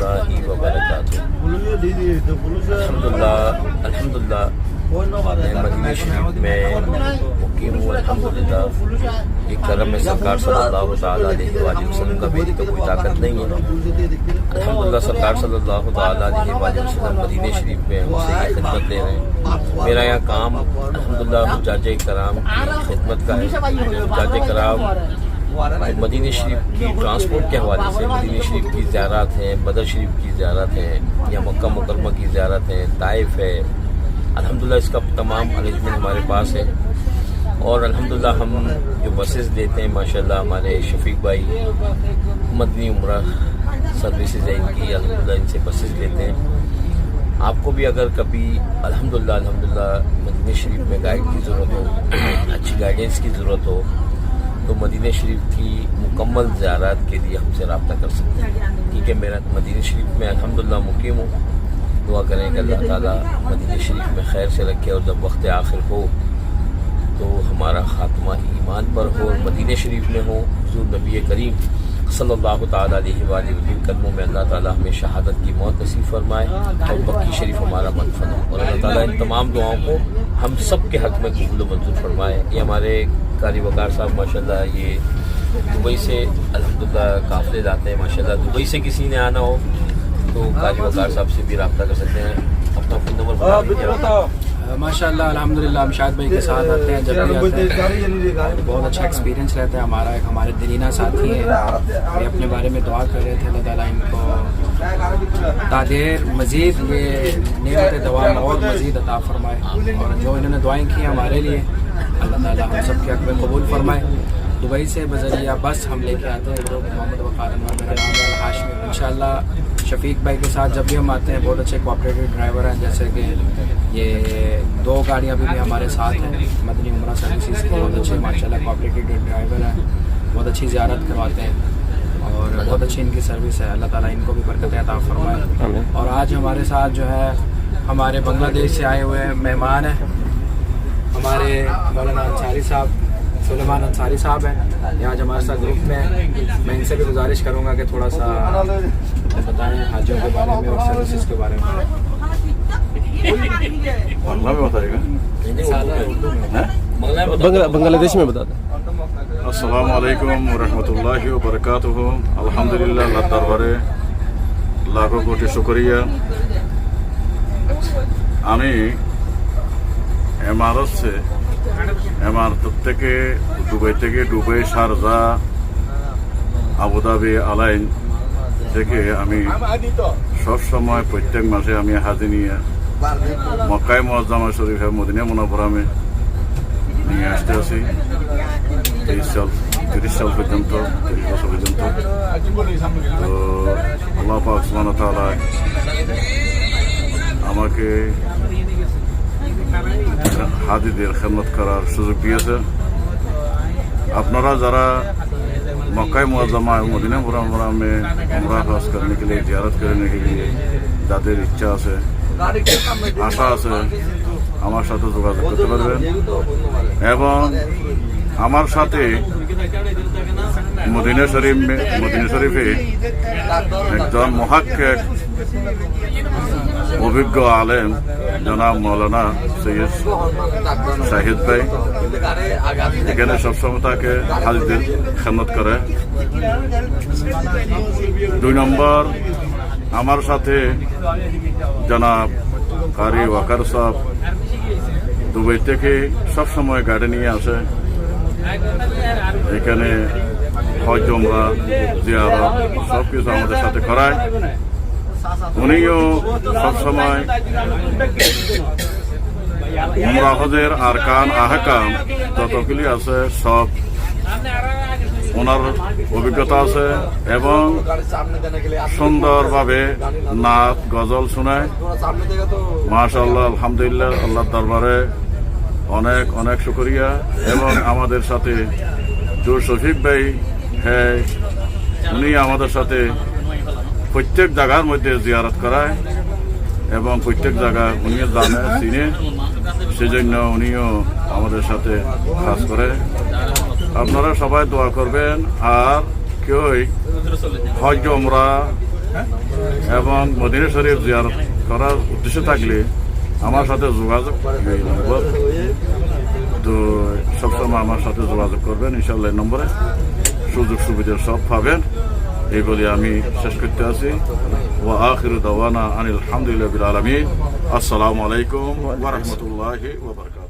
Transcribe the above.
الله وبركاته. الحمدللہ میں مدینہ شریف میں مقیم ہوں. الحمدللہ یہ کرم ہے سرکار صلی اللہ تعالیٰ علیہ وآلہ وسلم کا. میری تو کوئی طاقت نہیں ہے. الحمدللہ سرکار صلی اللہ تعالیٰ علیہ وآلہ وسلم مدینہ شریف میں ہم سے یہ خدمت دے رہے ہیں. میرا یہاں کام الحمدللہ حجاج کرام کی خدمت کا ہے. حجاج کرام مدینہ شریف کی ٹرانسپورٹ کے حوالے سے مدینہ شریف کی زیارات ہیں, بدر شریف کی زیارات ہیں, یا مکہ مکرمہ کی زیارت ہیں, طائف ہے. الحمدللہ اس کا تمام ارینجمنٹ ہمارے پاس ہے. اور الحمدللہ ہم جو بسز دیتے ہیں ماشاءاللہ ہمارے شفیق بھائی مدنی عمرہ سروسز ہے ان کی, الحمدللہ ان سے بسز لیتے ہیں. آپ کو بھی اگر کبھی الحمدللہ مدینہ شریف میں گائیڈ کی ضرورت ہو, اچھی گائیڈنس کی ضرورت ہو, تو مدینہ شریف کی مکمل زیارات کے لیے ہم سے رابطہ کر سکتے ہیں. کیونکہ میرا مدینہ شریف میں الحمدللہ مقیم ہوں. دعا کریں کہ اللہ تعالیٰ مدینہ شریف میں خیر سے رکھے, اور جب وقت آخر ہو تو ہمارا خاتمہ ایمان پر ہو اور مدینہ شریف میں ہو. حضور نبی کریم صلی اللہ تعالیٰ علیہ وآلہ وسلم قدموں میں اللہ تعالیٰ ہمیں شہادت کی موت نصیب فرمائے, اور بقی شریف ہمارا مدفن ہو, اور اللہ تعالیٰ ان تمام دعاؤں کو ہم سب کے حق میں قبول و منظور فرمائے. یہ ہمارے قاری وقار صاحب ماشاءاللہ یہ دبئی سے الحمدللہ قافلے لاتے ہیں. ماشاءاللہ دبئی سے کسی نے آنا ہو تو قاری وقار صاحب سے بھی رابطہ کر سکتے ہیں. اپنا فون نمبر بتا دیجیے. ماشاءاللہ الحمدللہ ہم شاہد بھائی کے ساتھ آتے ہیں, جب بھی آتے ہیں بہت اچھا ایکسپیرینس رہتا ہے ہمارا. ایک ہمارے دلینہ ساتھی ہیں, یہ اپنے بارے میں دعا کر رہے تھے. اللہ تعالیٰ ان کو تادیر مزید یہ نعمت دوام اور مزید عطا فرمائے, اور جو انہوں نے دعائیں کی ہمارے لیے اللہ تعالیٰ ہم سب کے حق میں قبول فرمائے. دبئی سے بذریعہ بس ہم لے کے آتے ہیں گروپ محمد وقار انور, میرا نام ہے ہاشمی. انشاءاللہ شفیق بھائی کے ساتھ جب بھی ہم آتے ہیں بہت اچھے کوآپریٹو ڈرائیور ہیں. جیسے کہ یہ 2 گاڑیاں بھی ہمارے ساتھ ہیں مدنی عمرہ سروسز کے, بہت اچھے ماشاءاللہ کوآپریٹو ڈرائیور ہیں, بہت اچھی زیارت کرواتے ہیں, اور بہت اچھی ان کی سروس ہے. اللہ تعالیٰ ان کو بھی برکت عطا فرمائے. اور آج ہمارے ساتھ جو ہے ہمارے بنگلہ دیش سے آئے ہوئے مہمان ہیں, ہمارے مولانا انصاری صاحب, سلیمان انصاری صاحب ہیں. یہ آج ہمارے ساتھ گروپ میں ہیں. میں ان سے بھی گزارش کروں گا کہ تھوڑا سا بتائیں حاجیوں کے بارے میں اور سروسز کے بارے میں. بنگلہ دیش میں بتا دیں. السلام علیکم ورحمۃ اللہ وبرکاتہ. الحمدللہ اللہ دربارے লাখো কোটি শুকরিয়া. আমি এমারত থেকে দুবাই শারজা আবুধাবি আলাইন থেকে আমি সবসময় প্রত্যেক মাসে আমি হাজি নিয়ে মক্কায় মুআজ্জামা শরীফে মদিনা মুনাওয়ারা আমি নিয়ে আসতে আছি 30 সাল পর্যন্ত, 30 বছর পর্যন্ত. তো আল্লাহ পাক সুবহানাহু ওয়া তাআলা আমাকে হাজিদের খেদমত করার সুযোগ দিয়েছে. আপনারা যারা মক্কায় মুআজ্জামা মদিনা মুনাওয়ারা में उम्रा हज करने के लिए जियारत करने के लिए যাদের ইচ্ছা আছে, আশা আছে, আমার সাথে যোগাযোগ করতে পারবেন. এবং আমার সাথে মদিনা শরীফে একজন মুহাক্কিক অভিজ্ঞ আলেম জনাব মৌলানা সৈয়দ শাহিদ ভাই এখানে সবসময় তাকে হাজিদের খেদমত করে. 2 নম্বর আমার সাথে জনাব কারি ওয়াকার সাহেব দুবাই থেকে সবসময় গাড়ি নিয়ে আসে. এখানে হজ উমরা জিয়ারত সব কিছু আমাদের সাথে করায়. উনিও সবসময় উমরা হজের আরকান আহকাম যতগুলি আছে সব ওনার অভিজ্ঞতা আছে, এবং সুন্দরভাবে নাচ গজল শোনায়. মাশাআল্লাহ আলহামদুলিল্লাহ আল্লাহর দরবারে অনেক অনেক শুকরিয়া. এবং আমাদের সাথে जो শফিক ভাই হ্যাঁ উনি আমাদের সাথে প্রত্যেক জায়গার মধ্যে জিয়ারত করায় এবং প্রত্যেক জায়গা উনিও জানে চিনে, সেজন্য উনিও আমাদের সাথে কাজ করে. আপনারা সবাই দোয়া করবেন. আর কেউই হজ উমরা এবং মদিনা শরীফ জিয়ারত করার উদ্দেশ্য থাকলে আমার সাথে যোগাযোগ এই নম্বর, তো সবসময় আমার সাথে যোগাযোগ করবেন, ইনশাল্লাহ এই নম্বরে সুযোগ সুবিধা সব পাবেন। এই বলে আমি শেষ করতে আছি। ওয়া আখিরু দাওয়ানা আনিল হামদুলিল্লাহি রাব্বিল আলামিন। আসসালামু আলাইকুম ওয়া রাহমাতুল্লাহি ওয়া বারাকাতুহু।